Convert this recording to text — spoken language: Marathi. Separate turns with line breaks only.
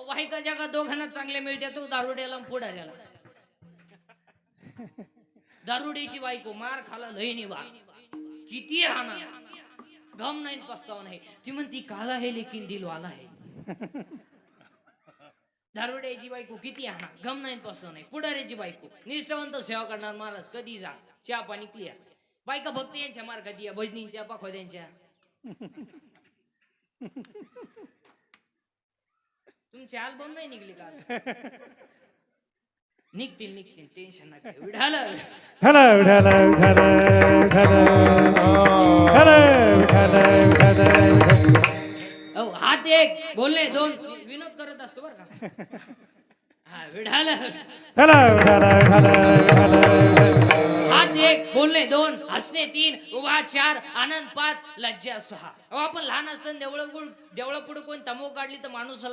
वाहिका जगात दोघांना चांगले मिळते तो दारुड्याला आणि पुढाऱ्याला. दारुड्याची बायको मार खाला लईनी बा किती हाना गम नाही पस्तावा नाही. ती म्हणती काला है लेकिन दिल वाला है. दारुड्याची बायको किती हाना गम नाही पस्तावा नाही. पुढाऱ्याची बायको निष्ठावंत सेवा करणार महाराज कधी जा चहा पाणी क्लिअर. बायका भक्त यांच्या मार्गात या भजनींच्या पाखोद्यांच्या. तुमचे अल्बम नाही निघले का? निघतील निघतील टेन्शन नका घेऊ. विठाला
विठाला विठाला विठाला विठाला विठाला विठाला विठाला.
हो हात एक बोलणे दोन विनोद करत असतो बरं का. हा विठाला
विठाला विठाला विठाला विठाला.
हात एक बोलणे दोन हसणे तीन उभा चार आनंद पाच लज्जा सहा. अहो आपण लहान असताना देवळा पुढे कोण तमो काढली तर माणूस